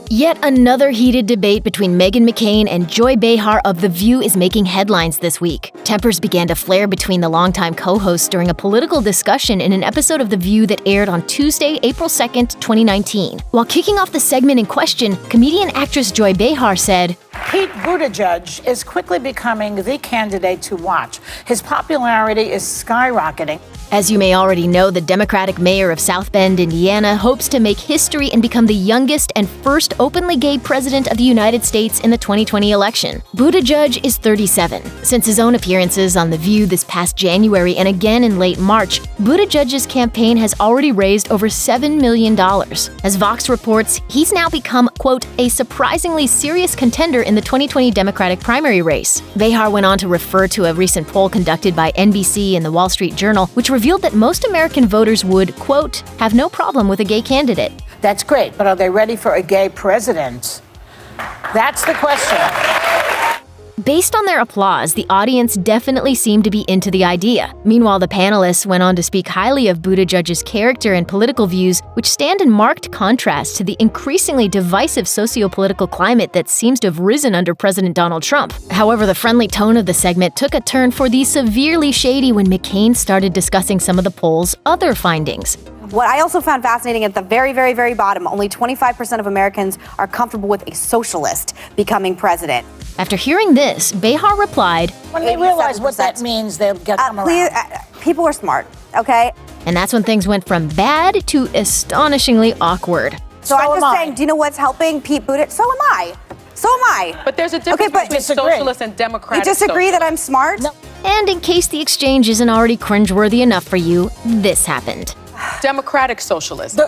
Yet another heated debate between Meghan McCain and Joy Behar of The View is making headlines this week. Tempers began to flare between the longtime co-hosts during a political discussion in an episode of The View that aired on Tuesday, April 2nd, 2019. While kicking off the segment in question, comedian actress Joy Behar said, Pete Buttigieg is quickly becoming the candidate to watch. His popularity is skyrocketing. As you may already know, the Democratic mayor of South Bend, Indiana, hopes to make history and become the youngest and first openly gay president of the United States in the 2020 election. Buttigieg is 37. Since his own appearances on The View this past January and again in late March, Buttigieg's campaign has already raised over $7 million. As Vox reports, he's now become, quote, a surprisingly serious contender in the 2020 Democratic primary race. Behar went on to refer to a recent poll conducted by NBC and the Wall Street Journal, which revealed that most American voters would, quote, have no problem with a gay candidate. That's great, but are they ready for a gay president? That's the question. Based on their applause, the audience definitely seemed to be into the idea. Meanwhile, the panelists went on to speak highly of Buttigieg's character and political views, which stand in marked contrast to the increasingly divisive socio-political climate that seems to have risen under President Donald Trump. However, the friendly tone of the segment took a turn for the severely shady when McCain started discussing some of the poll's other findings. What I also found fascinating at the very, very, very bottom, only 25% of Americans are comfortable with a socialist becoming president. After hearing this, Behar replied, When they realize what that means, they'll get them around. People are smart, okay? And that's when things went from bad to astonishingly awkward. So I'm just saying, do you know what's helping Pete Buttigieg? So am I. So am I. But there's a difference between socialist and democratic. You disagree that I'm smart? No. And in case the exchange isn't already cringeworthy enough for you, this happened. Democratic socialist.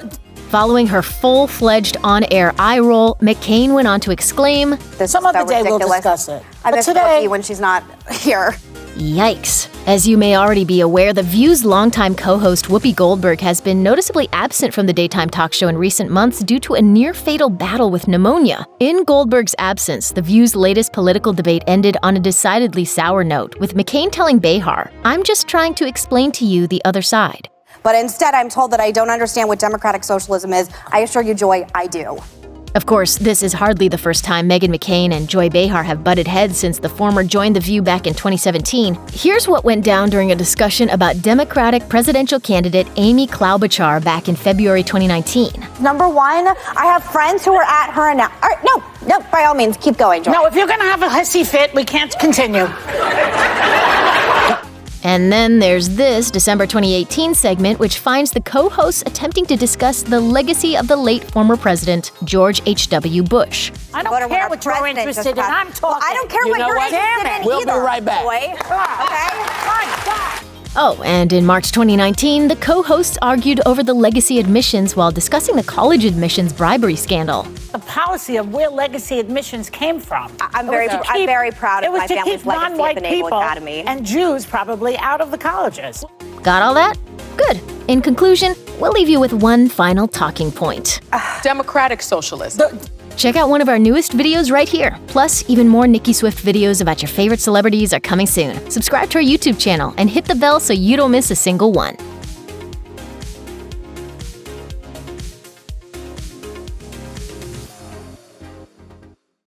Following her full-fledged on-air eye roll, McCain went on to exclaim, Some other day we'll discuss it. I miss Whoopi when she's not here. Yikes. As you may already be aware, The View's longtime co-host Whoopi Goldberg has been noticeably absent from the daytime talk show in recent months due to a near-fatal battle with pneumonia. In Goldberg's absence, The View's latest political debate ended on a decidedly sour note, with McCain telling Behar, "I'm just trying to explain to you the other side." But instead, I'm told that I don't understand what democratic socialism is. I assure you, Joy, I do. Of course, this is hardly the first time Meghan McCain and Joy Behar have butted heads since the former joined The View back in 2017. Here's what went down during a discussion about Democratic presidential candidate Amy Klobuchar back in February 2019. Number one, I have friends who are at her now. All right, no, by all means, keep going, Joy. No, if you're going to have a hissy fit, we can't continue. And then there's this December 2018 segment, which finds the co-hosts attempting to discuss the legacy of the late former president, George H.W. Bush. I don't care what you're interested in. I'm talking. Well, I don't care what you're interested in We'll either. be right back. Joy. Okay? Oh, and in March 2019, the co-hosts argued over the legacy admissions while discussing the college admissions bribery scandal. The policy of where legacy admissions came from. I'm very proud of my family's legacy at the Naval Academy. And Jews probably out of the colleges. Got all that? Good. In conclusion, we'll leave you with one final talking point. Democratic socialist. Check out one of our newest videos right here. Plus, even more Nicki Swift videos about your favorite celebrities are coming soon. Subscribe to our YouTube channel and hit the bell so you don't miss a single one.